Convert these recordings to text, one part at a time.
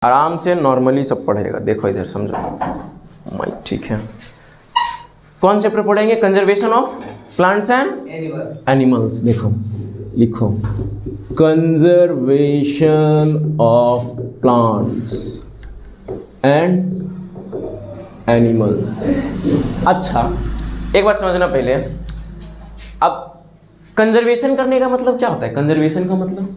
आराम से नॉर्मली सब पढ़ेगा। देखो इधर समझो माइक, ठीक है। कौन चैप्टर पढ़ेंगे? Conservation of plants and animals. देखो लिखो, conservation of plants and animals. अच्छा एक बात समझना पहले, अब कंजर्वेशन करने का मतलब क्या होता है? कंजर्वेशन का मतलब,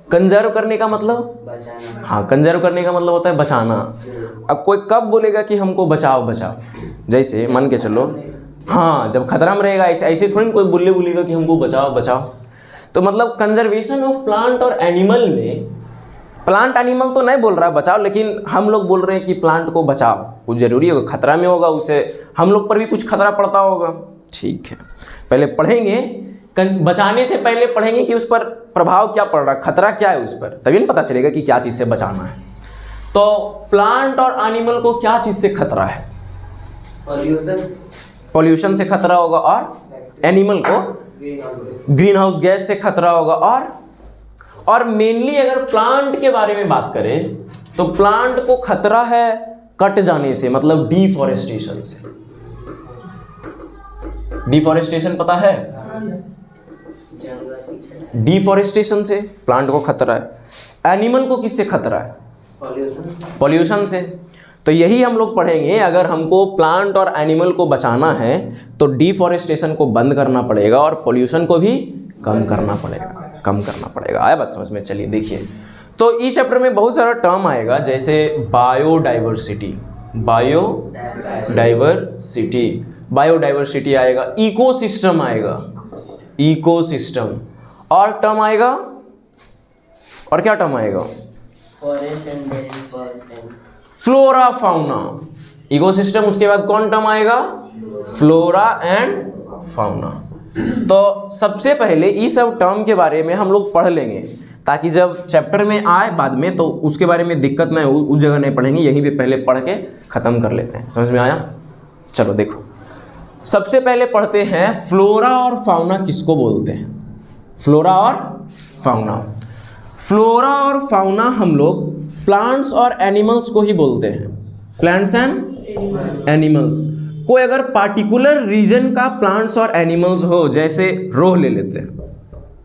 कंजर्व करने का मतलब बचाना। हाँ, कंजर्व करने का मतलब होता है बचाना। अब कोई कब बोलेगा कि हमको बचाओ बचाओ? जैसे मान के चलो, हाँ जब खतरा में रहेगा, ऐसे ऐसे थोड़ी कोई बोलेगा कि हमको बचाओ बचाओ। तो मतलब कंजर्वेशन ऑफ प्लांट और एनिमल में, प्लांट एनिमल तो नहीं बोल रहा है बचाओ, लेकिन हम लोग बोल रहे हैं कि प्लांट को बचाओ। कुछ जरूरी होगा, खतरा में होगा, उसे हम लोग पर भी कुछ खतरा पड़ता होगा। ठीक है, पहले पढ़ेंगे, बचाने से पहले पढ़ेंगे कि उस पर प्रभाव क्या पड़ रहा है, खतरा क्या है उस पर, तभी ना पता चलेगा कि क्या चीज़ से बचाना है। तो प्लांट और एनिमल को क्या चीज़ से खतरा है? पॉल्यूशन से खतरा होगा, और एनिमल को ग्रीन हाउस गैस से खतरा होगा। और मेनली अगर प्लांट के बारे में बात करें तो प्लांट को खतरा है कट जाने से, मतलब डिफॉरेस्टेशन से। डिफॉरेस्टेशन पता है? डिफॉरेस्टेशन से प्लांट को खतरा है। एनिमल को किससे खतरा है? पॉल्यूशन से। तो यही हम लोग पढ़ेंगे, अगर हमको प्लांट और एनिमल को बचाना है तो डिफॉरेस्टेशन को बंद करना पड़ेगा और पॉल्यूशन को भी कम करना पड़ेगा। आया बात समझ में? चलिए देखिए, तो इस चैप्टर में बहुत सारा टर्म आएगा, जैसे बायोडाइवर्सिटी, बायोडाइवर्सिटी आएगा, इकोसिस्टम आएगा, इकोसिस्टम, और टर्म आएगा, और क्या टर्म आएगा? Flora fauna. इकोसिस्टम, उसके बाद कौन टर्म आएगा? Flora and fauna. तो सबसे पहले इस सब टर्म के बारे में हम लोग पढ़ लेंगे, ताकि जब चैप्टर में आए बाद में तो उसके बारे में दिक्कत ना हो, उस जगह नहीं पढ़ेंगे, यहीं पे पहले पढ़ के ख़त्म कर लेते हैं। समझ में आया? चलो देखो, सबसे पहले पढ़ते हैं फ्लोरा और फाउना किसको बोलते हैं। फ्लोरा और फाउना, फ्लोरा और फाउना हम लोग प्लांट्स और एनिमल्स को ही बोलते हैं, प्लांट्स एंड एनिमल्स। कोई अगर पार्टिकुलर रीजन का प्लांट्स और एनिमल्स हो, जैसे रोह ले लेते हैं,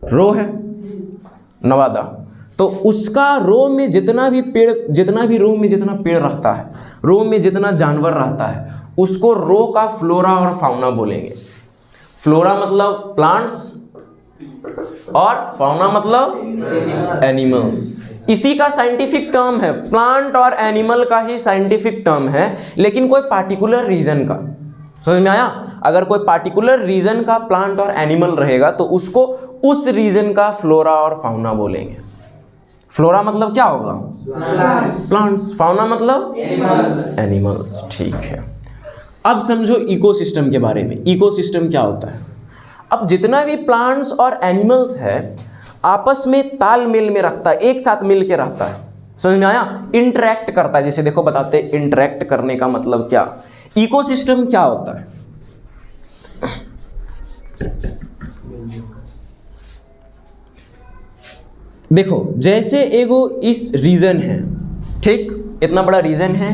रोह है नवादा, तो उसका रोह में जितना भी रोह में जितना पेड़ रहता है, रोह में जितना जानवर रहता है, उसको रोह का फ्लोरा और फाउना बोलेंगे। फ्लोरा मतलब प्लांट्स और फाउना मतलब एनिमल्स। इसी का साइंटिफिक टर्म है, प्लांट और एनिमल का ही साइंटिफिक टर्म है, लेकिन कोई पार्टिकुलर रीजन का। समझ में आया? अगर कोई पार्टिकुलर रीजन का प्लांट और एनिमल रहेगा तो उसको उस रीजन का फ्लोरा और फाउना बोलेंगे। फ्लोरा मतलब क्या होगा? प्लांट्स। फाउना मतलब एनिमल्स। ठीक है, अब समझो इकोसिस्टम के बारे में। इकोसिस्टम क्या होता है? अब जितना भी प्लांट्स और एनिमल्स है आपस में तालमेल में रखता है, एक साथ मिल के रहता है। समझ में आया? इंटरेक्ट करता है। जैसे देखो बताते हैं इंटरेक्ट करने का मतलब क्या। इकोसिस्टम क्या होता है? देखो जैसे एगो इस रीजन है, ठीक, इतना बड़ा रीजन है,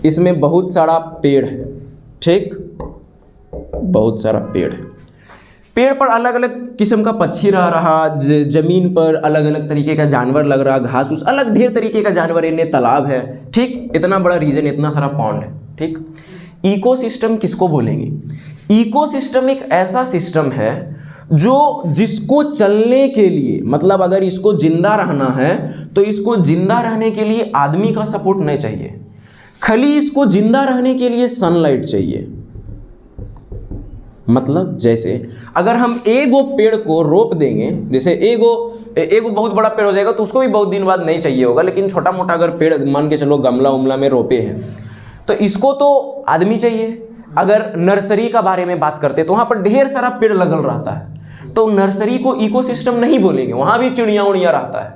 इसमें बहुत सारा पेड़ है, ठीक, बहुत सारा पेड़ है। पेड़ पर अलग अलग किस्म का पक्षी रह रहा, जमीन पर अलग अलग तरीके का जानवर लग रहा, घास उस अलग ढेर तरीके का जानवर, इन्हें तालाब है, ठीक, इतना बड़ा रीजन, इतना सारा पॉन्ड है, ठीक। इकोसिस्टम किसको बोलेंगे? इकोसिस्टम एक ऐसा सिस्टम है जो जिसको चलने के लिए, मतलब अगर इसको जिंदा रहना है तो इसको जिंदा रहने के लिए आदमी का सपोर्ट नहीं चाहिए, खाली इसको जिंदा रहने के लिए सनलाइट चाहिए। मतलब जैसे अगर हम एगो पेड़ को रोप देंगे, जैसे एगो बहुत बड़ा पेड़ हो जाएगा तो उसको भी बहुत दिन बाद नहीं चाहिए होगा, लेकिन छोटा मोटा अगर पेड़ मान के चलो गमला उमला में रोपे हैं तो इसको तो आदमी चाहिए। अगर नर्सरी का बारे में बात करते तो वहाँ पर ढेर सारा पेड़ लगल रहता है, तो नर्सरी को इकोसिस्टम नहीं बोलेंगे, वहाँ भी चिड़िया उड़िया रहता है,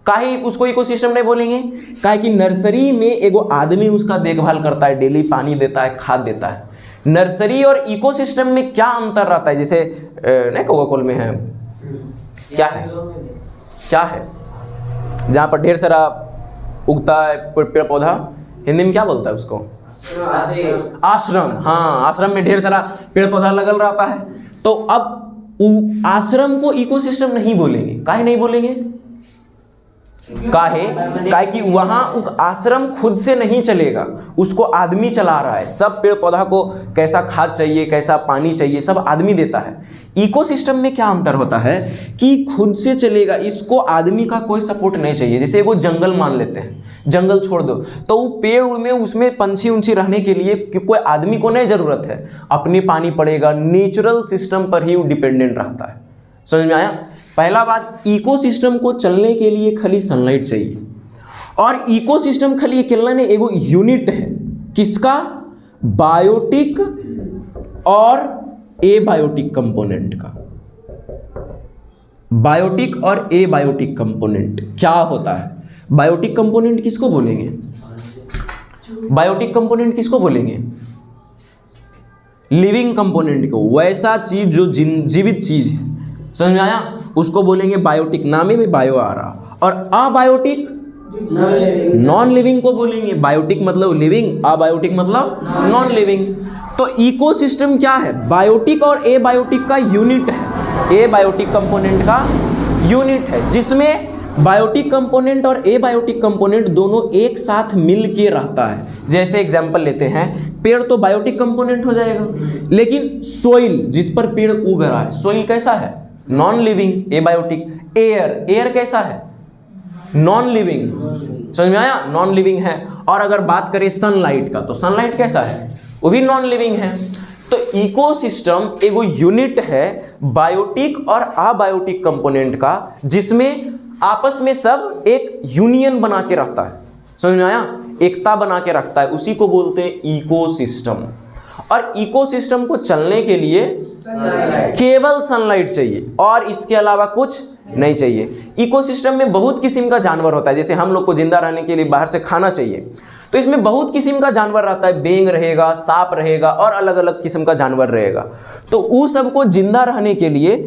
काहे उसको इकोसिस्टम नहीं बोलेंगे? काहे कि नर्सरी में एगो आदमी उसका देखभाल करता है, डेली पानी देता है, खाद देता है। नर्सरी और इकोसिस्टम में क्या अंतर रहता है? जैसे नहीं कोका-कोला में है, क्या है जहाँ पर ढेर सारा उगता है पेड़ पौधा, हिंदी में क्या बोलता है उसको? आश्रम। हाँ, आश्रम में ढेर सारा पेड़ पौधा लगल रहता है। तो अब आश्रम को इकोसिस्टम नहीं बोलेंगे। काहे नहीं बोलेंगे? काहे कि वहां आश्रम खुद से नहीं चलेगा, उसको आदमी चला रहा है। सब पेड़ पौधा को कैसा खाद चाहिए, कैसा पानी चाहिए, सब आदमी देता है। इकोसिस्टम में क्या अंतर होता है कि खुद से चलेगा, इसको आदमी का कोई सपोर्ट नहीं चाहिए। जैसे वो जंगल मान लेते हैं, जंगल छोड़ दो तो वो पेड़ में उसमें पंछी उंछी रहने के लिए कोई आदमी को नहीं जरूरत है, अपने पानी पड़ेगा, नेचुरल सिस्टम पर ही वो डिपेंडेंट रहता है। समझ में आया? पहला बात, इकोसिस्टम को चलने के लिए खाली सनलाइट चाहिए। और इकोसिस्टम खाली अकेला ने एगो यूनिट है, किसका? बायोटिक और एबायोटिक कंपोनेंट का। बायोटिक और एबायोटिक कंपोनेंट क्या होता है? बायोटिक कंपोनेंट किसको बोलेंगे? बायोटिक कंपोनेंट किसको बोलेंगे? लिविंग कंपोनेंट को, वैसा चीज जो जीवित चीज है। समझ में आया? उसको बोलेंगे बायोटिक, नामे में बायो आ रहा। और अबायोटिक नॉन लिविंग को बोलेंगे। बायोटिक मतलब लिविंग, अबायोटिक मतलब नॉन लिविंग। तो इकोसिस्टम क्या है? बायोटिक और एबायोटिक का यूनिट है, एबायोटिक कंपोनेंट का यूनिट है, जिसमें बायोटिक कंपोनेंट और एबायोटिक कंपोनेंट दोनों एक साथ मिल के रहता है। जैसे एग्जांपल लेते हैं, पेड़ तो बायोटिक कंपोनेंट हो जाएगा, लेकिन सोइल जिस पर पेड़ उग रहा है, सोइल कैसा है? Non living, abiotic. Air, air कैसा है? Non living. समझ में आया? नॉन लिविंग है। और अगर बात करें सनलाइट का, तो सनलाइट कैसा है? वो भी नॉन लिविंग है। तो इकोसिस्टम एगो यूनिट है बायोटिक और अबायोटिक कंपोनेंट का, जिसमें आपस में सब एक यूनियन बना के रहता है। समझ में आया? एकता बना के रखता है, उसी को बोलते हैं इकोसिस्टम। और इकोसिस्टम को चलने के लिए केवल सनलाइट चाहिए और इसके अलावा कुछ नहीं चाहिए। इकोसिस्टम में बहुत किस्म का जानवर होता है। जैसे हम लोग को जिंदा रहने के लिए बाहर से खाना चाहिए, तो इसमें बहुत किस्म का जानवर रहता है। बेंग रहेगा, सांप रहेगा और अलग अलग किस्म का जानवर रहेगा। तो उस सबको जिंदा रहने के लिए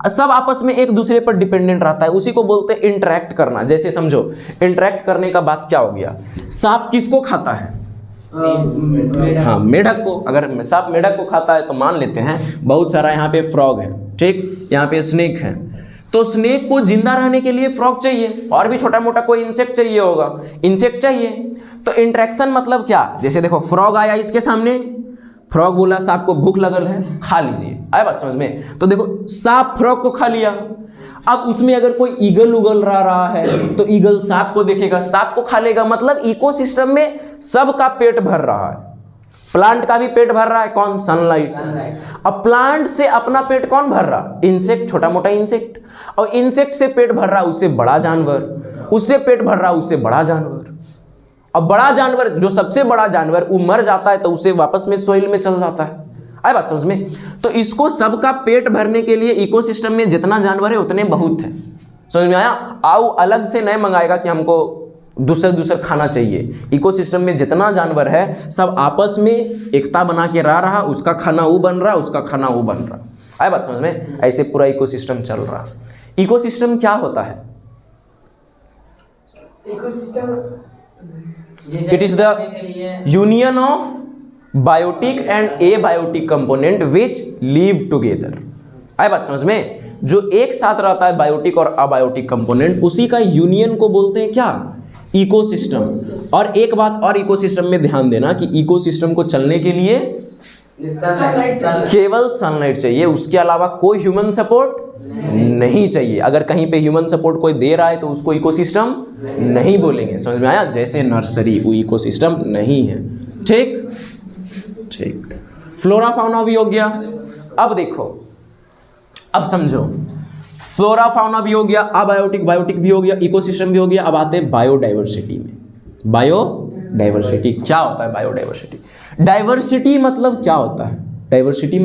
सब आपस में एक दूसरे पर डिपेंडेंट रहता है, उसी को बोलते हैं इंटरेक्ट करना। जैसे समझो, इंटरेक्ट करने का बात क्या हो गया? सांप किसको खाता है? हाँ, मेढक को। अगर सांप मेढक को खाता है तो मान लेते हैं बहुत सारा यहाँ पे फ्रॉग है, ठीक, यहाँ पे स्नेक है। तो स्नेक को जिंदा रहने के लिए फ्रॉग चाहिए, और भी छोटा मोटा कोई इंसेक्ट चाहिए होगा, इंसेक्ट चाहिए। तो इंटरेक्शन मतलब क्या? जैसे देखो, फ्रॉग आया इसके सामने, फ्रॉग बोला सांप को भूख लगल है, खा लीजिए। आए बात समझ में? तो देखो, सांप फ्रॉग को खा लिया। अब उसमें अगर कोई ईगल उगल रहा है तो ईगल सांप को देखेगा, सांप को खा लेगा। मतलब इकोसिस्टम में सबका पेट भर रहा है। प्लांट का भी पेट भर रहा है, कौन? सनलाइट। अब प्लांट से अपना पेट कौन भर रहा? इंसेक्ट, छोटा मोटा इंसेक्ट। और इंसेक्ट से पेट भर रहा उससे बड़ा जानवर, उससे पेट भर रहा उससे बड़ा जानवर। अब बड़ा जानवर, जो सबसे बड़ा जानवर, वो मर जाता है तो उसे वापस में सोइल में चल जाता है। आए बात समझ में? तो इसको सबका पेट भरने के लिए इकोसिस्टम में जितना जानवर है उतने बहुत है। समझ में आया? आओ अलग से नहीं मंगाएगा कि हमको दूसरा खाना चाहिए। इकोसिस्टम में जितना जानवर है सब आपस में एकता बना के रहा, उसका खाना वो बन रहा, उसका खाना वो बन रहा। आए बात समझ में? ऐसे पूरा इकोसिस्टम चल रहा। इकोसिस्टम क्या होता है? Ecosystem it is the union of biotic and abiotic component which live together. आए बात समझ में? जो एक साथ रहता है बायोटिक और अबायोटिक कंपोनेंट, उसी का यूनियन को बोलते हैं क्या? इकोसिस्टम। और एक बात और इकोसिस्टम में ध्यान देना कि इकोसिस्टम को चलने के लिए केवल सनलाइट चाहिए, उसके अलावा कोई ह्यूमन सपोर्ट नहीं चाहिए। अगर कहीं पे ह्यूमन सपोर्ट कोई दे रहा है तो उसको इकोसिस्टम नहीं बोलेंगे। समझ में आया? जैसे नर्सरी, वो इकोसिस्टम नहीं है। ठीक ठीक। फ्लोरा फाउना भी हो गया। अब देखो, अब समझो, फ्लोरा फाउना भी हो गया, अबायोटिक बायोटिक भी हो गया, इकोसिस्टम भी हो गया। अब आते हैं बायोडाइवर्सिटी में। बायोडाइवर्सिटी क्या होता है? बायोडाइवर्सिटी, डाइवर्सिटी मतलब क्या होता है? डाइवर्सिटी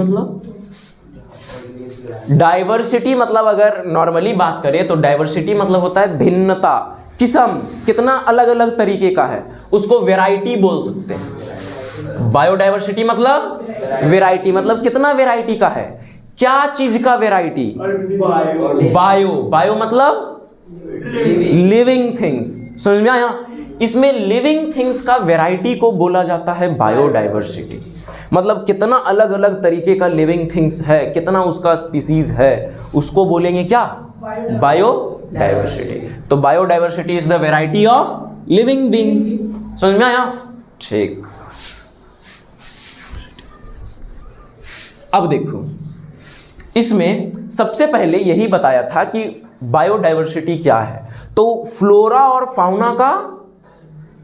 मतलब अगर नॉर्मली बात करें तो डाइवर्सिटी मतलब होता है भिन्नता, किस्म, कितना अलग अलग तरीके का है, उसको वैरायटी बोल सकते हैं। बायोडाइवर्सिटी मतलब वैरायटी, मतलब कितना वैरायटी का है, क्या चीज का वैरायटी? बायो मतलब लिविंग थिंग्स। समझ में आया? इसमें लिविंग थिंग्स का वैरायटी को बोला जाता है बायोडाइवर्सिटी। मतलब कितना अलग अलग तरीके का लिविंग थिंग्स है, कितना उसका स्पीसीज है, उसको बोलेंगे क्या? बायोडाइवर्सिटी। तो biodiversity is the variety of living beings. समझ में आया? ठीक। अब देखो, इसमें सबसे पहले यही बताया था कि बायोडाइवर्सिटी क्या है। तो फ्लोरा और फाउना का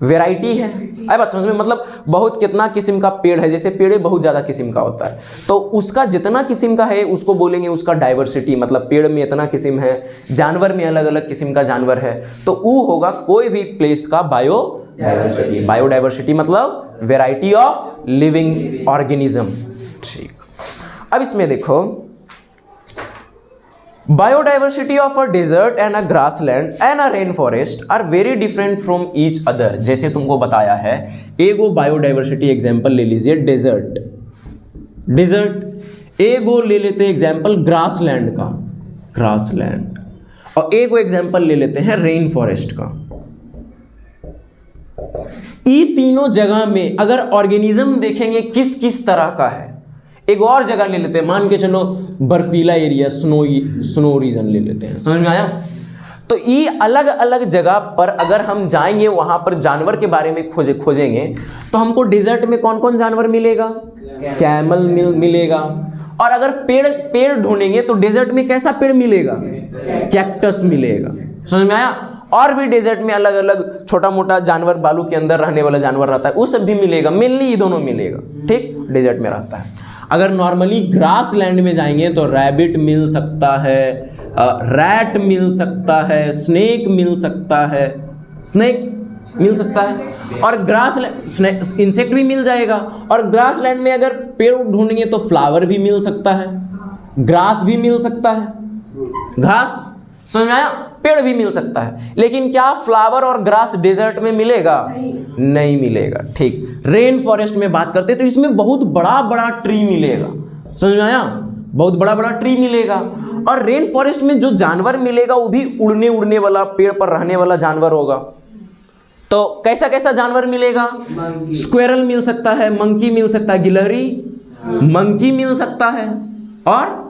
वैरायटी है। आई बात समझ में? मतलब बहुत कितना किस्म का पेड़ है, जैसे पेड़ बहुत ज़्यादा किस्म का होता है, तो उसका जितना किस्म का है उसको बोलेंगे उसका डाइवर्सिटी। मतलब पेड़ में इतना किस्म है, जानवर में अलग अलग किस्म का जानवर है, तो वो होगा कोई भी प्लेस का बायोडाइवर्सिटी। बायोडाइवर्सिटी मतलब वैरायटी ऑफ लिविंग ऑर्गेनिज्म। ठीक। अब इसमें देखो, biodiversity of a desert and a grassland and a rain forest are very different from each other. जैसे तुमको बताया है, एगो बायोडाइवर्सिटी एग्जाम्पल ले लीजिए डेजर्ट, एगो ले लेते हैं एग्जाम्पल ग्रासलैंड का, ग्रासलैंड, और एगो एग्जाम्पल ले लेते हैं रेन फॉरेस्ट का। ये तीनों जगह में अगर ऑर्गेनिज्म देखेंगे किस किस तरह का है। एक और जगह ले लेते हैं, मान के चलो बर्फीला एरिया, स्नो रीजन ले लेते हैं। समझ में आया? तो ये अलग अलग जगह पर अगर हम जाएंगे, वहां पर जानवर के बारे में खोजेंगे, तो हमको डेजर्ट में कौन कौन जानवर मिलेगा? कैमल मिलेगा। और अगर पेड़ ढूंढेंगे तो डेजर्ट में कैसा पेड़ मिलेगा? कैक्टस मिलेगा। समझ में आया? और भी डेजर्ट में अलग अलग छोटा मोटा जानवर, बालू के अंदर रहने वाला जानवर रहता है, वो सब भी मिलेगा। मेनली ये दोनों मिलेगा। ठीक, डेजर्ट में रहता है। अगर नॉर्मली ग्रास लैंड में जाएंगे तो रैबिट मिल सकता है, रैट मिल सकता है, स्नेक मिल सकता है, और ग्रास इंसेक्ट भी मिल जाएगा। और ग्रास लैंड में अगर पेड़ ढूंढेंगे तो फ्लावर भी मिल सकता है, ग्रास भी मिल सकता है, घास, समझ में आया? पेड़ भी मिल सकता है। लेकिन क्या फ्लावर और ग्रास डेजर्ट में मिलेगा? नहीं मिलेगा। ठीक। रेन फॉरेस्ट में बात करते तो इसमें बहुत बड़ा बड़ा ट्री मिलेगा। समझ में आया? बहुत बड़ा बड़ा ट्री मिलेगा। और रेन फॉरेस्ट में जो जानवर मिलेगा वो भी उड़ने वाला, पेड़ पर रहने वाला जानवर होगा। तो कैसा कैसा जानवर मिलेगा? स्क्वेरल मिल सकता है, मंकी मिल सकता है, गिलहरी मंकी मिल सकता है, और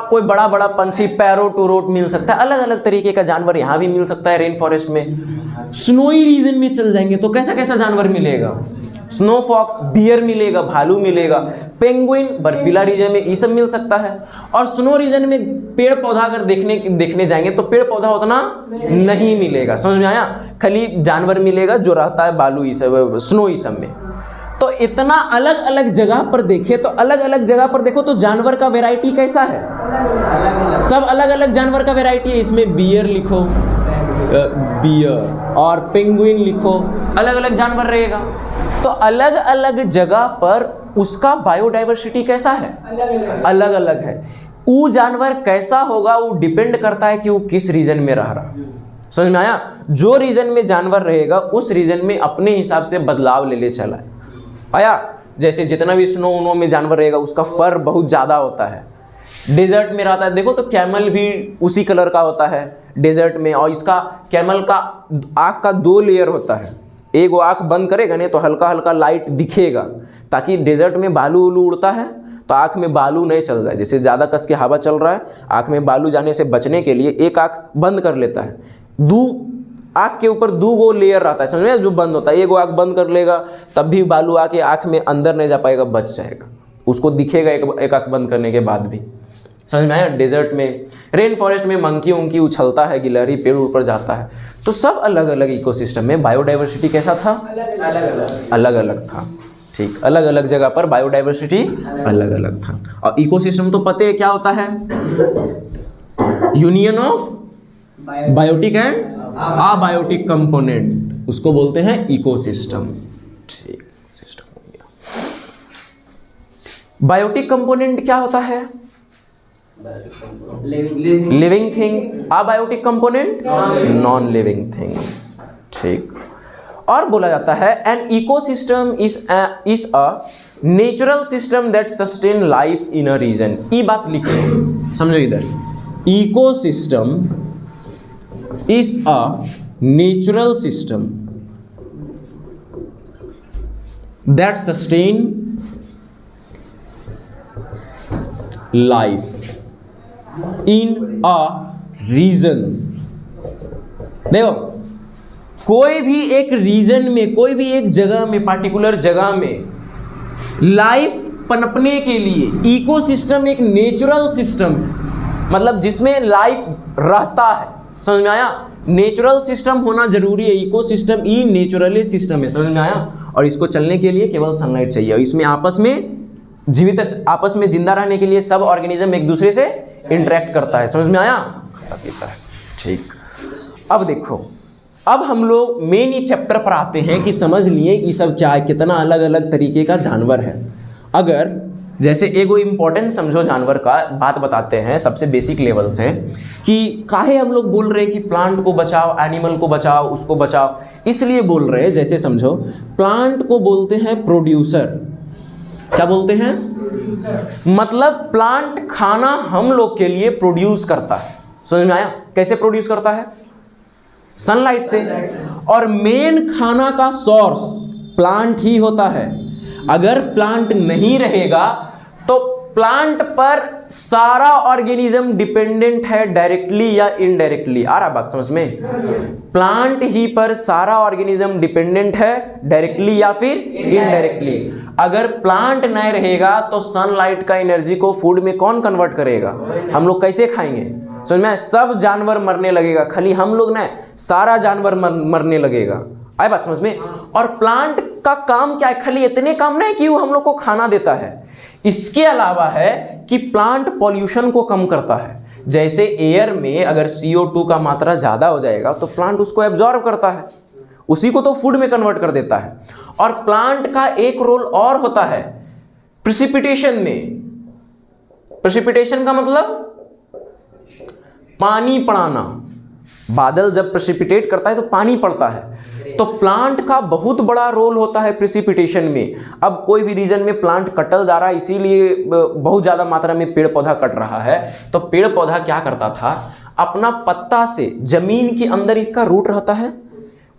कोई बड़ा बड़ा पंछी पैरोट टूरोट मिल सकता है। अलग अलग तरीके का जानवर यहाँ भी मिल सकता है रेन फॉरेस्ट में। स्नोई रीजन में चल जाएंगे तो कैसा कैसा जानवर मिलेगा? स्नो फॉक्स, बियर मिलेगा, भालू मिलेगा, पेंगुइन, बर्फीला रीजन में ये सब मिल सकता है। और स्नो रीजन में पेड़ पौधा अगर देखने जाएंगे तो पेड़ पौधा उतना नहीं मिलेगा। समझ में आया? खाली जानवर मिलेगा जो रहता है बालू ये सब, स्नो ये सब में। तो इतना अलग अलग जगह पर देखे तो अलग अलग जगह पर देखो तो जानवर का वैरायटी कैसा है? सब अलग अलग जानवर का वैरायटी है। इसमें बियर लिखो, बियर, और पेंगुइन लिखो, अलग अलग जानवर रहेगा। तो अलग अलग जगह पर उसका बायोडाइवर्सिटी कैसा है? अलग अलग है। वो जानवर कैसा होगा वो डिपेंड करता है कि वो किस रीजन में रह रहा। समझ में आया? जो रीजन में जानवर रहेगा उस रीजन में अपने हिसाब से बदलाव ले चला है। आया? जैसे जितना भी स्नो उनो में जानवर रहेगा उसका फर बहुत ज़्यादा होता है। डेजर्ट में रहता है, देखो तो कैमल भी उसी कलर का होता है डेजर्ट में। और इसका कैमल का आँख का 2 लेयर होता है। एक वो आँख बंद करेगा नहीं तो हल्का हल्का लाइट दिखेगा, ताकि डेजर्ट में बालू उलू उड़ता है तो आँख में बालू नहीं चल जाए। जैसे ज़्यादा कस के हवा चल रहा है, आँख में बालू जाने से बचने के लिए एक आँख बंद कर लेता है। आँख के ऊपर 2 लेयर रहता है, समझ में? जो बंद होता है, एक आँख बंद कर लेगा तब भी बालू आके आँख में अंदर नहीं जा पाएगा, बच जाएगा, उसको दिखेगा एक आँख बंद करने के बाद भी। समझ में आया? डेजर्ट में, रेन फॉरेस्ट में मंकी उंकी उछलता है, गिलहरी पेड़ ऊपर जाता है। तो सब अलग अलग इकोसिस्टम में बायोडाइवर्सिटी कैसा था? अलग अलग था। ठीक, अलग अलग जगह पर बायोडाइवर्सिटी अलग अलग था। और इकोसिस्टम तो पता है क्या होता है? Union of biotic and abiotic component, उसको बोलते हैं इकोसिस्टम। ठीक, सिस्टम हो गया। बायोटिक कंपोनेंट क्या होता है? Living things. Abiotic component non living things. ठीक। और बोला जाता है an ecosystem is a natural system that sustain life in a region. ये बात लिखो, समझो इधर। Ecosystem is a natural system that sustain life in a region. देखो, कोई भी एक रीजन में, कोई भी एक जगह में, पार्टिकुलर जगह में लाइफ पनपने के लिए इकोसिस्टम एक नेचुरल सिस्टम, मतलब जिसमें लाइफ रहता है। समझ में आया? नेचुरल सिस्टम होना जरूरी है। इकोसिस्टम ई नेचुरली सिस्टम है। समझ में आया? और इसको चलने के लिए केवल सनलाइट चाहिए। और इसमें आपस में जीवित, आपस में जिंदा रहने के लिए सब ऑर्गेनिज्म एक दूसरे से इंटरेक्ट करता है। समझ में आया? ठीक। अब देखो, अब हम लोग मेन ही चैप्टर पर आते हैं कि समझ लिए ये सब क्या है, कितना अलग अलग तरीके का जानवर है। अगर जैसे एगो इम्पोर्टेंट समझो जानवर का बात बताते हैं, सबसे बेसिक लेवल से, कि काहे हम लोग बोल रहे हैं कि प्लांट को बचाओ, एनिमल को बचाओ, उसको बचाओ। इसलिए बोल रहे हैं, जैसे समझो प्लांट को बोलते हैं प्रोड्यूसर। क्या बोलते हैं? मतलब प्लांट खाना हम लोग के लिए प्रोड्यूस करता है। समझ में आया? कैसे प्रोड्यूस करता है? सनलाइट से। और मेन खाना का सोर्स प्लांट ही होता है। अगर प्लांट नहीं रहेगा तो प्लांट पर सारा ऑर्गेनिज्म डिपेंडेंट है, डायरेक्टली या इनडायरेक्टली। आ रहा बात समझ में? प्लांट ही पर सारा ऑर्गेनिज्म डिपेंडेंट है, डायरेक्टली या फिर इनडायरेक्टली। अगर प्लांट नहीं रहेगा तो सनलाइट का एनर्जी को फूड में कौन कन्वर्ट करेगा? हम लोग कैसे खाएंगे? समझ में? सब जानवर मरने लगेगा, खाली हम लोग नहीं, सारा जानवर मरने लगेगा। आए बात समझ में? और प्लांट का काम क्या है? खाली इतने काम नहीं कि वो हम लोग को खाना देता है, इसके अलावा है कि प्लांट पॉल्यूशन को कम करता है। जैसे एयर में अगर CO2 का मात्रा ज़्यादा हो जाएगा तो प्लांट उसको एब्जॉर्ब करता है, उसी को तो फूड में कन्वर्ट कर देता है। और प्लांट का एक रोल और होता है प्रेसिपिटेशन में। प्रेसिपिटेशन का मतलब पानी पड़ाना। बादल जब प्रेसिपिटेट करता है तो पानी पड़ता है, तो प्लांट का बहुत बड़ा रोल होता है प्रेसिपिटेशन में। अब कोई भी रीजन में प्लांट कटल जा रहा है, इसीलिए बहुत ज़्यादा मात्रा में पेड़ पौधा कट रहा है, तो पेड़ पौधा क्या करता था? अपना पत्ता से, जमीन के अंदर इसका रूट रहता है,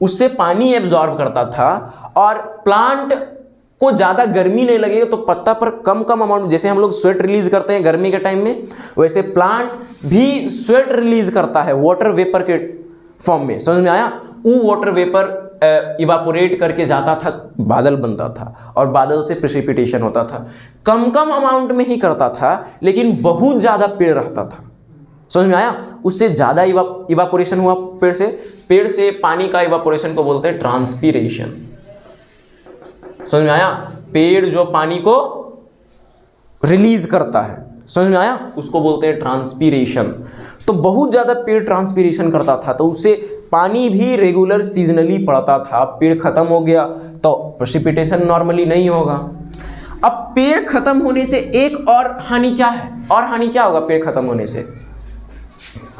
उससे पानी एब्जॉर्ब करता था। और प्लांट को ज़्यादा गर्मी नहीं लगेगा तो पत्ता पर कम कम अमाउंट, जैसे हम लोग स्वेट रिलीज करते हैं गर्मी के टाइम में, वैसे प्लांट भी स्वेट रिलीज करता है वाटर वेपर के फॉर्म में। समझ में आया? वो वाटर वेपर इवापोरेट करके जाता था, बादल बनता था, और बादल से प्रेसिपिटेशन होता था। कम कम अमाउंट में ही करता था, लेकिन बहुत ज़्यादा पेड़ रहता था। समझ में आया? उससे ज़्यादा इवापोरेशन हुआ पेड़ से। पेड़ से पानी का इवापोरेशन को बोलते हैं ट्रांसपीरेशन। समझ में आया? पेड़ जो पानी को रिलीज करता है, समझ में आया, उसको बोलते हैं ट्रांसपीरेशन। तो बहुत ज़्यादा पेड़ ट्रांसपीरेशन करता था, तो उससे पानी भी रेगुलर सीजनली पड़ता था। पेड़ खत्म हो गया तो प्रेसिपिटेशन नॉर्मली नहीं होगा। अब पेड़ खत्म होने से एक और हानि क्या है? और हानि क्या होगा पेड़ खत्म होने से?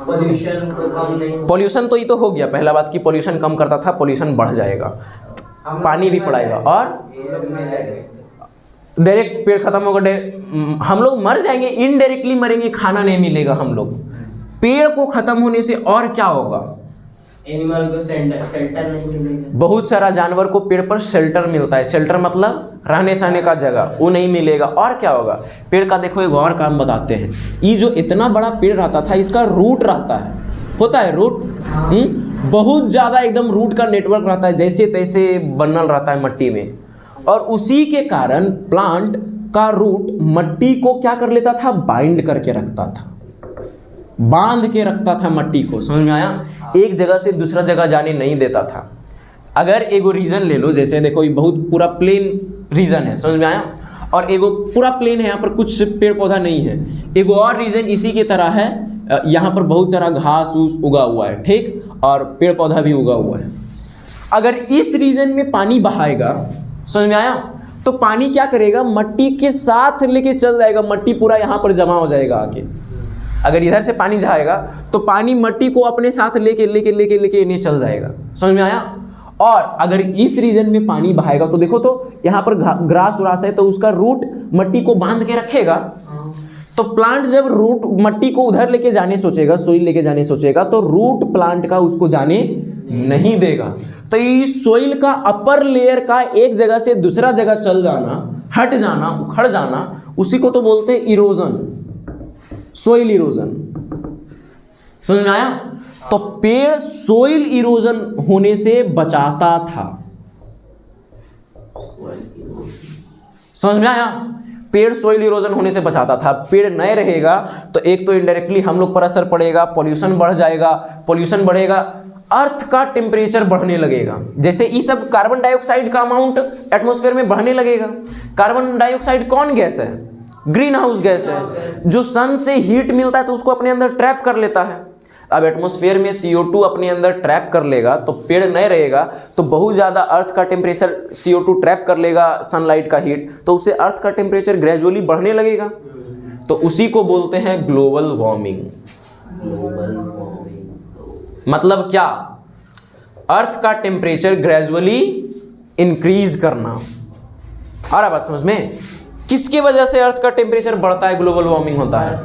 पोल्यूशन तो कम नहीं। पोल्यूशन तो ये तो हो गया, पहला बात कि पोल्यूशन कम करता था, पोल्यूशन बढ़ जाएगा, पानी भी पड़ाएगा, और डायरेक्ट पेड़ खत्म होगा, हम लोग मर जाएंगे, इनडायरेक्टली मरेंगे, खाना नहीं मिलेगा हम लोग। पेड़ को खत्म होने से और क्या होगा? एनिमल को शेल्टर नहीं मिलेगा। बहुत सारा जानवर को पेड़ पर शेल्टर मिलता है। शेल्टर मतलब रहने सहने का जगह, वो नहीं मिलेगा। और क्या होगा? पेड़ का देखो एक और काम बताते हैं। ये जो इतना बड़ा पेड़ रहता था, इसका रूट रहता है, होता है रूट, बहुत ज़्यादा एकदम रूट का नेटवर्क रहता है, जैसे तैसे बनल रहता है मट्टी में। और उसी के कारण प्लांट का रूट मट्टी को क्या कर लेता था? बाइंड करके रखता था, बांध के रखता था मट्टी को। समझ में आया? एक जगह से दूसरा जगह जाने नहीं देता था। अगर एगो रीजन ले लो, जैसे देखो ये बहुत पूरा प्लेन रीजन है, समझ में आया, और एगो पूरा प्लेन है, यहाँ पर कुछ पेड़ पौधा नहीं है। एगो और रीजन इसी के तरह है, यहाँ पर बहुत सारा घास फूस उगा हुआ है, ठीक, और पेड़ पौधा भी उगा हुआ है। अगर इस रीजन में पानी बहाएगा, समझ में आया, तो पानी क्या करेगा? मट्टी के साथ लेके चल जाएगा, मट्टी पूरा यहाँ पर जमा हो जाएगा आके। अगर इधर से पानी जाएगा तो पानी मट्टी को अपने साथ लेके लेके लेके लेके इन्हें चल जाएगा। समझ में आया? और अगर इस रीजन में पानी बहाएगा तो देखो, तो यहाँ पर ग्रास उरास है, तो उसका रूट मट्टी को बांध के रखेगा। तो प्लांट जब रूट मट्टी को उधर लेके जाने सोचेगा, सोइल लेके जाने सोचेगा, तो रूट प्लांट का उसको जाने नहीं देगा। तो इस सोइल का अपर लेयर का एक जगह से दूसरा जगह चल जाना, हट जाना, उखड़ जाना, उसी को तो बोलते हैं इरोजन, सोइल इरोजन। समझ में आया? तो पेड़ सोइल इरोजन होने से बचाता था। समझ में आया? पेड़ सोइल इरोजन होने से बचाता था। पेड़ नहीं रहेगा तो एक तो इनडायरेक्टली हम लोग पर असर पड़ेगा, पॉल्यूशन बढ़ जाएगा, पॉल्यूशन बढ़ेगा, अर्थ का टेम्परेचर बढ़ने लगेगा। जैसे ये सब कार्बन डाइऑक्साइड का अमाउंट एटमॉस्फेयर में बढ़ने लगेगा। कार्बन डाइऑक्साइड कौन गैस है? ग्रीन हाउस गैस है, जो सन से हीट मिलता है तो उसको अपने अंदर ट्रैप कर लेता है। अब एटमॉस्फेयर में CO2 अपने अंदर ट्रैप कर लेगा तो पेड़ नहीं रहेगा तो बहुत ज़्यादा अर्थ का टेम्परेचर CO2 ट्रैप कर लेगा, सनलाइट का हीट, तो उससे अर्थ का टेम्परेचर ग्रेजुअली बढ़ने लगेगा। तो उसी को बोलते हैं ग्लोबल वार्मिंग। मतलब क्या? अर्थ का टेम्परेचर ग्रेजुअली इंक्रीज करना। आ रहा बात समझ में? किसके वजह से अर्थ का टेम्परेचर बढ़ता है, ग्लोबल वार्मिंग होता है?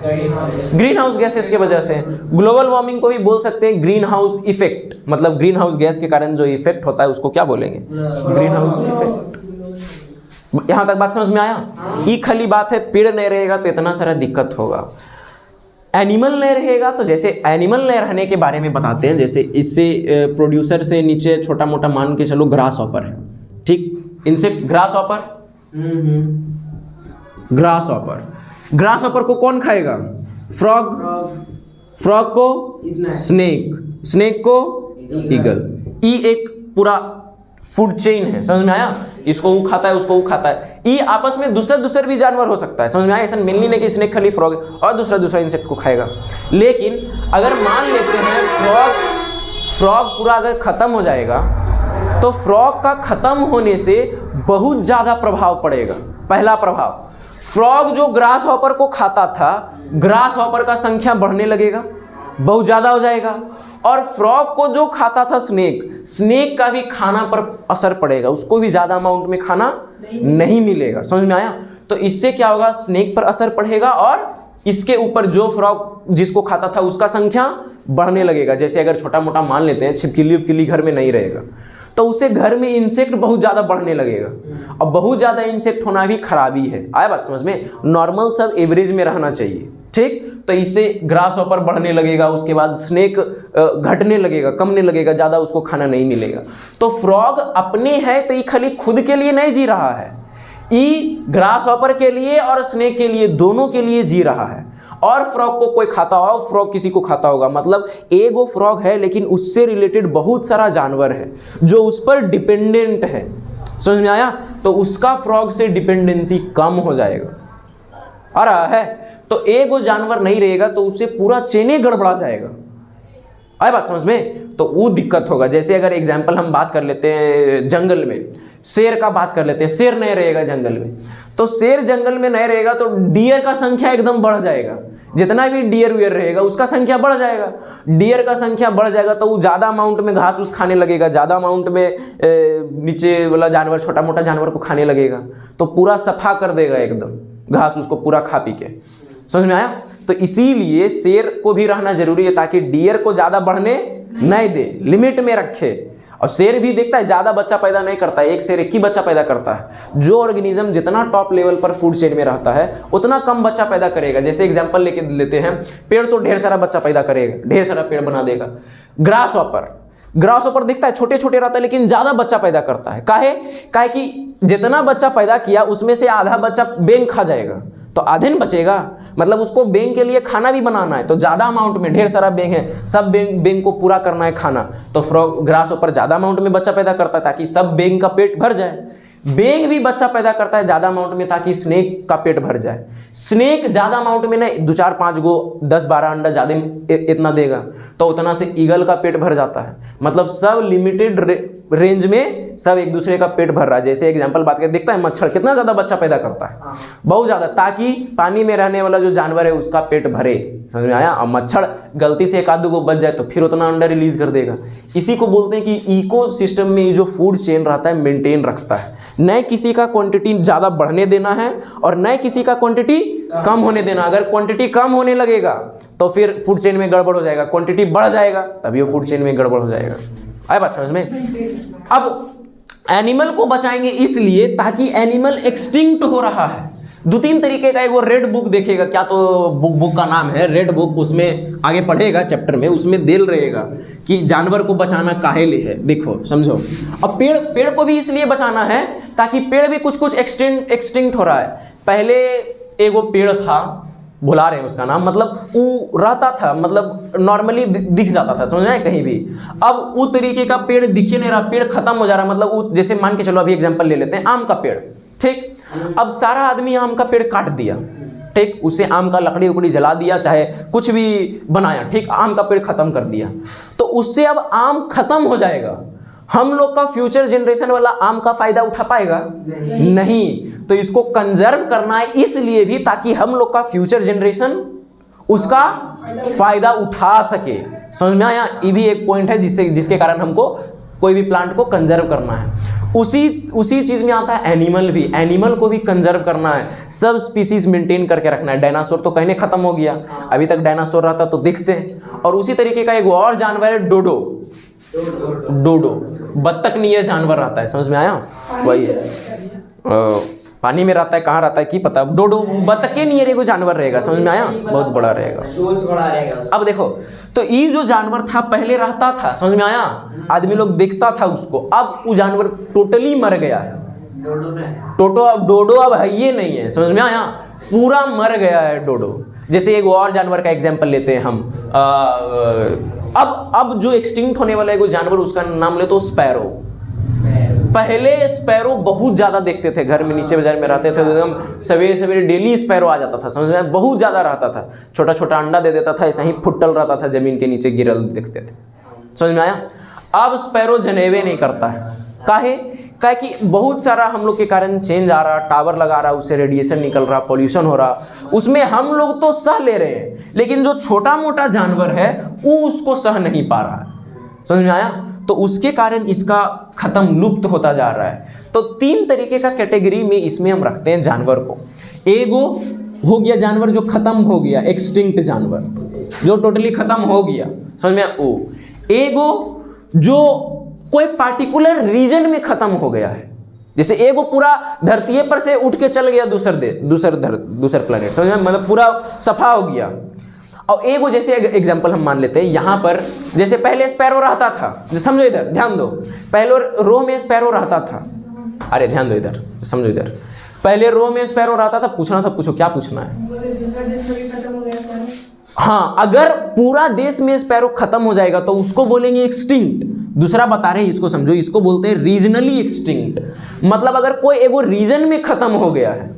ग्रीन हाउस गैसेस की वजह से। ग्लोबल वार्मिंग को भी बोल सकते हैं ग्रीन हाउस इफेक्ट। मतलब ग्रीन हाउस गैस के कारण जो इफेक्ट होता है उसको क्या बोलेंगे? Green house effect. यहां तक बात समझ में आया? ये खाली बात है, पेड़ नहीं रहेगा तो इतना सारा दिक्कत होगा। एनिमल नहीं रहेगा तो जैसे एनिमल नहीं रहने के बारे में बताते हैं। जैसे इससे प्रोड्यूसर से नीचे छोटा मोटा मान के चलो ग्रास हॉपर है, ठीक? इनसे grass hopper, grass hopper, grass hopper को कौन खाएगा? फ्रॉग, फ्रॉग को स्नेक, स्नेक को ईगल। ये एक पूरा फूड चेन है। समझ में आया? इसको वो खाता है, उसको वो खाता है। ये आपस में दूसरा भी जानवर हो सकता है। समझ में आया? ऐसा मेनली नहीं कि स्नेक खाली फ्रॉग और दूसरा इंसेक्ट को खाएगा। लेकिन अगर मान लेते हैं फ्रॉग पूरा अगर खत्म हो जाएगा तो फ्रॉग का खत्म होने से बहुत ज़्यादा प्रभाव पड़ेगा। पहला प्रभाव, फ्रॉग जो ग्रास हॉपर को खाता था, ग्रास हॉपर का संख्या बढ़ने लगेगा, बहुत ज़्यादा हो जाएगा। और फ्रॉग को जो खाता था स्नेक, स्नेक का भी खाना पर असर पड़ेगा, उसको भी ज़्यादा अमाउंट में खाना नहीं मिलेगा। समझ में आया? तो इससे क्या होगा? स्नेक पर असर पड़ेगा और इसके ऊपर जो फ्रॉग जिसको खाता था उसका संख्या बढ़ने लगेगा। जैसे अगर छोटा मोटा मान लेते हैं छिपकली उपकली घर में नहीं रहेगा तो उसे घर में इंसेक्ट बहुत ज़्यादा बढ़ने लगेगा। अब बहुत ज़्यादा इंसेक्ट होना भी खराबी है। आया बात समझ में? नॉर्मल सब एवरेज में रहना चाहिए, ठीक? तो इससे ग्रास हॉपर बढ़ने लगेगा, उसके बाद स्नेक घटने लगेगा, कमने लगेगा, ज़्यादा उसको खाना नहीं मिलेगा। तो फ्रॉग अपने है तो ये खाली खुद के लिए नहीं जी रहा है, ये ग्रास हॉपर के लिए और स्नेक के लिए, दोनों के लिए जी रहा है। और फ्रॉग को कोई खाता होगा, फ्रॉग किसी को खाता होगा, मतलब एक वो फ्रॉग है लेकिन उससे रिलेटेड बहुत सारा जानवर है जो उस पर डिपेंडेंट है। समझ में आया? तो उसका फ्रॉग से डिपेंडेंसी कम हो जाएगा। आ रहा है? तो एक वो जानवर नहीं रहेगा तो उससे पूरा चेने गड़बड़ा जाएगा। आए बात समझ में? तो वो दिक्कत होगा। जैसे अगर एग्जाम्पल हम बात कर लेते हैं जंगल में, शेर का बात कर लेते हैं। शेर नहीं रहेगा जंगल में तो शेर जंगल में नहीं रहेगा तो डियर का संख्या एकदम बढ़ जाएगा। जितना भी डियर वियर रहेगा उसका संख्या बढ़ जाएगा। डियर का संख्या बढ़ जाएगा तो वो ज़्यादा अमाउंट में घास उस खाने लगेगा, ज़्यादा अमाउंट में नीचे वाला जानवर, छोटा मोटा जानवर को खाने लगेगा, तो पूरा सफा कर देगा एकदम घास उसको पूरा खा पी के। समझ में आया? तो इसीलिए शेर को भी रहना जरूरी है ताकि डियर को ज़्यादा बढ़ने नहीं दे, लिमिट में रखे। और शेर भी देखता है ज़्यादा बच्चा पैदा नहीं करता है, एक शेर एक ही बच्चा पैदा करता है। जो ऑर्गेनिज्म जितना टॉप लेवल पर फूड चेन में रहता है उतना कम बच्चा पैदा करेगा। जैसे एग्जांपल लेते हैं, पेड़ तो ढेर सारा बच्चा पैदा करेगा, ढेर सारा पेड़ बना देगा। ग्रास हॉपर दिखता है छोटे छोटे रहता है लेकिन ज़्यादा बच्चा पैदा करता है। काहे कि जितना बच्चा पैदा किया उसमें से आधा बच्चा बेंग खा जाएगा तो आधे न बचेगा। मतलब उसको बेंग के लिए खाना भी बनाना है तो ज़्यादा अमाउंट में, ढेर सारा बेंग है, सब बेंग को पूरा करना है खाना, तो ग्रास हॉपर ज़्यादा अमाउंट में बच्चा पैदा करता है ताकि सब बेंग का पेट भर जाए। बेंग भी बच्चा पैदा करता है ज़्यादा अमाउंट में ताकि स्नेक का पेट भर जाए। स्नेक ज़्यादा अमाउंट में नहीं, 2-4-5 गो 10-12 अंडा ज़्यादा इतना देगा तो उतना से ईगल का पेट भर जाता है। मतलब सब लिमिटेड रेंज में सब एक दूसरे का पेट भर रहा है। जैसे एग्जांपल बात करें, दिखता है मच्छर कितना ज़्यादा बच्चा पैदा करता है, बहुत ज़्यादा, ताकि पानी में रहने वाला जो जानवर है उसका पेट भरे। समझ में आया? और मच्छर गलती से 1-2 गो बच जाए तो फिर उतना अंडा रिलीज कर देगा। इसी को बोलते हैं कि इको सिस्टम में जो फूड चेन रहता है मेंटेन रखता है। न किसी का क्वांटिटी ज़्यादा बढ़ने देना है और न किसी का क्वांटिटी कम होने देना। अगर क्वांटिटी कम होने लगेगा तो फिर फूड चेन में गड़बड़ हो जाएगा, क्वांटिटी बढ़ जाएगा तभी वो फूड चेन में गड़बड़ हो जाएगा। आए बात समझ में। अब एनिमल को बचाएंगे इसलिए ताकि एनिमल एक्सटिंक्ट हो रहा है। 2-3 तरीके का, एक वो रेड बुक देखेगा, क्या तो बुक का नाम है रेड बुक, उसमें आगे पढ़ेगा चैप्टर में, उसमें देल रहेगा कि जानवर को बचाना काहे लिए है। देखो समझो, अब पेड़ को भी इसलिए बचाना है ताकि पेड़ भी कुछ एक्सटिंक्ट हो रहा है। पहले एक वो पेड़ था, भुला रहे हैं उसका नाम, मतलब वो रहता था, मतलब नॉर्मली दिख जाता था, समझ में कहीं भी। अब वो तरीके का पेड़ दिखे नहीं रहा, पेड़ खत्म हो जा रहा, मतलब वो जैसे मान के चलो, अभी एग्जांपल ले लेते हैं आम का पेड़, ठीक। अब सारा आदमी आम का पेड़ काट दिया, ठीक, उसे आम का लकड़ी उकड़ी जला दिया, चाहे कुछ भी बनाया, ठीक, आम का पेड़ खत्म कर दिया, तो उससे अब आम खत्म हो जाएगा। हम लोग का फ्यूचर जनरेशन वाला आम का फायदा उठा पाएगा? नहीं। तो इसको कंजर्व करना है इसलिए भी ताकि हम लोग का फ्यूचर जनरेशन उसका फायदा उठा सके। समझ में आया? ये भी एक पॉइंट है जिसके कारण हमको कोई भी प्लांट को कंजर्व करना है। उसी चीज में आता है एनिमल भी। एनिमल को भी कंजर्व करना है, सब स्पीसीज मेंटेन करके रखना है। डायनासोर तो कहने खत्म हो गया, अभी तक डायनासोर रहता तो दिखते। और उसी तरीके का एक और जानवर है डोडो। बत्तख नहीं है, जानवर रहता है, समझ में आया? वही है, पानी में रहता है, कहाँ रहता है कि पता। डोडो बत्तख के नहीं है, जानवर रहेगा, समझ में आया? बहुत बड़ा रहेगा, सोच बड़ा रहेगा। अब देखो, तो ये जो जानवर था पहले रहता था, समझ में आया? आदमी लोग देखता था उसको। अब वो जानवर टोटली मर गया है। डोडो अब है ये नहीं है, समझ में आया? पूरा मर गया है डोडो। जैसे एक और जानवर का एग्जाम्पल लेते हैं हम, अब जो एक्सटिंक्ट होने वाला है कोई जानवर, उसका नाम ले तो स्पैरो। पहले स्पैरो बहुत ज्यादा देखते थे, घर में नीचे बाजार में रहते थे, एकदम सवेरे सवेरे डेली स्पैरो आ जाता था, समझ में? बहुत ज्यादा रहता था, छोटा छोटा अंडा दे देता था, ऐसा ही फुटल रहता था, जमीन के नीचे गिरल देखते थे, समझ में आया? अब स्पैरो जनेवे नहीं करता है, काहे कि बहुत सारा हम लोग के कारण चेंज आ रहा, टावर लगा रहा, उससे रेडिएशन निकल रहा, पॉल्यूशन हो रहा, उसमें हम लोग तो सह ले रहे हैं, लेकिन जो छोटा मोटा जानवर है वो उसको सह नहीं पा रहा है, समझ में आया? तो उसके कारण इसका खत्म, लुप्त होता जा रहा है। तो 3 तरीके का कैटेगरी में इसमें हम रखते हैं जानवर को। एगो हो गया जानवर जो खत्म हो गया, एक्सटिंक्ट जानवर जो टोटली खत्म हो गया, समझ में? वो एगो जो कोई पार्टिकुलर रीजन में खत्म हो गया है, जैसे एगो पूरा धरती पर से उठ के चल गया दूसर प्लेनेट, समझ में? मतलब पूरा सफा हो गया। और एगो जैसे एग्जांपल हम मान लेते हैं यहाँ पर, जैसे पहले स्पैरो रहता था, समझो इधर ध्यान दो, पहले रो में स्पैरो रहता था, अरे ध्यान दो इधर, समझो इधर, पहले रो में स्पैरो रहता था, पूछना था, पूछो क्या पूछना है? हाँ, अगर पूरा देश में स्पैरो खत्म हो जाएगा तो उसको बोलेंगे एक्सटिंक्ट। दूसरा बता रहे हैं, इसको समझो, इसको बोलते हैं रीजनली एक्सटिंक्ट। मतलब अगर कोई एगो रीजन में खत्म हो गया है,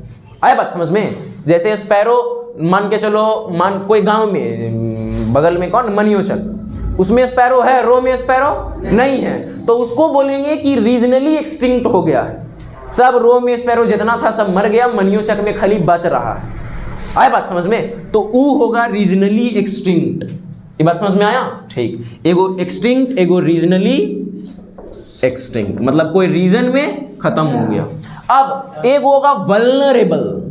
आया बात समझ में? जैसे स्पैरो मान के चलो, कोई गांव में बगल में कौन, मनियोचक, उसमें स्पैरो है, रो में स्पैरो नहीं है, तो उसको बोलेंगे कि रीजनली एक्सटिंक्ट हो गया है। सब रो में स्पैरो जितना था सब मर गया, मनियोचक में खाली बच रहा है। आया बात समझ में? तो वो होगा रीजनली एक्सटिंक्ट। ये बात समझ में आया? ठीक, एगो एक्सटिंक्ट, एगो रीजनली एक्सटिंक्ट, मतलब कोई रीजन में खत्म हो गया। अब एक होगा वल्नरेबल।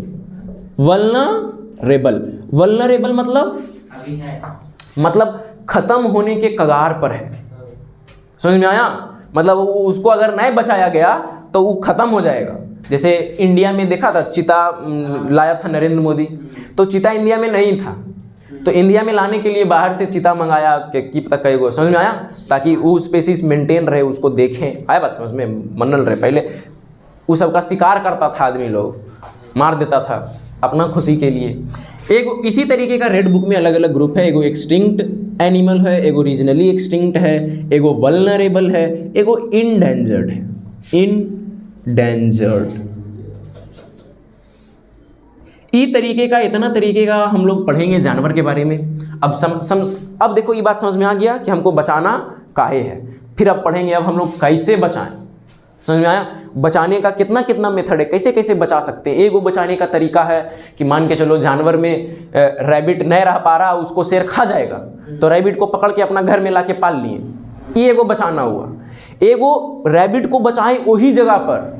वल्नरेबल मतलब खत्म होने के कगार पर है, समझ में आया? मतलब उसको अगर नहीं बचाया गया तो वो खत्म हो जाएगा। जैसे इंडिया में देखा था, चीता लाया था नरेंद्र मोदी, तो चीता इंडिया में नहीं था, तो इंडिया में लाने के लिए बाहर से चीता मंगाया कि पता कई गो, समझ में आया? ताकि वो स्पेसीज मेंटेन रहे, उसको देखें। आया बात समझ में? मनल रहे। पहले वो सबका शिकार करता था, आदमी लोग मार देता था अपना खुशी के लिए। एक इसी तरीके का रेड बुक में अलग अलग ग्रुप है, एगो एक्सटिंक्ट एनिमल है, एगो रीजनली एक्सटिंक्ट है, एगो वल्नरेबल है, एगो इंडेंजर्ड है। इंडेंजर्ड तरीके का, इतना तरीके का हम लोग पढ़ेंगे जानवर के बारे में। अब देखो ये बात समझ में आ गया कि हमको बचाना काहे है। फिर अब पढ़ेंगे अब हम लोग कैसे बचाएं, समझ में आया? बचाने का कितना मेथड है, कैसे कैसे बचा सकते हैं। एगो बचाने का तरीका है कि मान के चलो जानवर में रैबिट नहीं रह पा रहा, उसको शेर खा जाएगा, तो रैबिट को पकड़ के अपना घर में लाके पाल लिए, ये एगो बचाना हुआ। एगो रैबिट को बचाए वही जगह पर,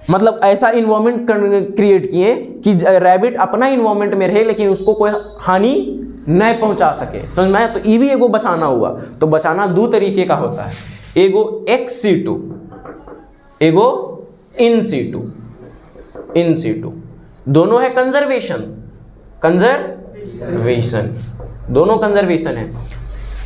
मतलब ऐसा इन्वायरमेंट क्रिएट किए कि रैबिट अपना इन्वायरमेंट में रहे लेकिन उसको कोई हानि नहीं पहुंचा सके, समझ में आया? तो ये भी एगो बचाना हुआ। तो बचाना 2 तरीके का होता है। एगो एक्स सीटू, एगो इन सीटू, इन सीटू, दोनों है कंजर्वेशन, कंजर्वेशन, दोनों कंजर्वेशन है।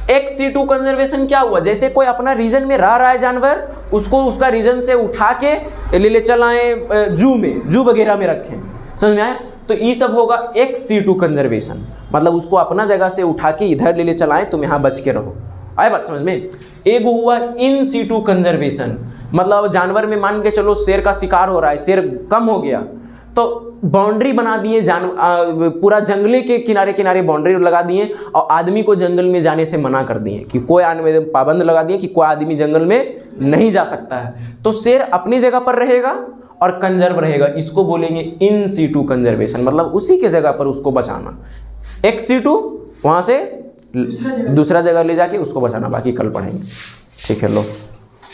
एक्स सीटू कंजर्वेशन क्या हुआ, जैसे कोई अपना रीजन में रह रहा है जानवर, उसको उसका रीजन से उठा के ले चल आए जू में, जू वगैरह में रखें, समझ में आया? तो ये सब होगा एक्स सीटू कंजर्वेशन, मतलब उसको अपना जगह से उठा के इधर ले चलाएं, तुम यहाँ बच के रहो। आए बात समझ में? एक हुआ इन सीटू कंजर्वेशन, मतलब जानवर में मान के चलो शेर का शिकार हो रहा है, शेर कम हो गया तो बाउंड्री बना दिए, पूरा जंगले के किनारे किनारे बाउंड्री लगा दिए और आदमी को जंगल में जाने से मना कर दिए कि कोई आदमी, पाबंद लगा दिए कि कोई आदमी जंगल में नहीं जा सकता है। तो शेर अपनी जगह पर रहेगा और कंजर्व रहेगा, इसको बोलेंगे इन सीटू कंजर्वेशन, मतलब उसी के जगह पर उसको बचाना। एक्स सीटू वहाँ से दूसरा जगह ले जाके उसको बचाना, बाकी कल पढ़ेंगे। ठीक है लो।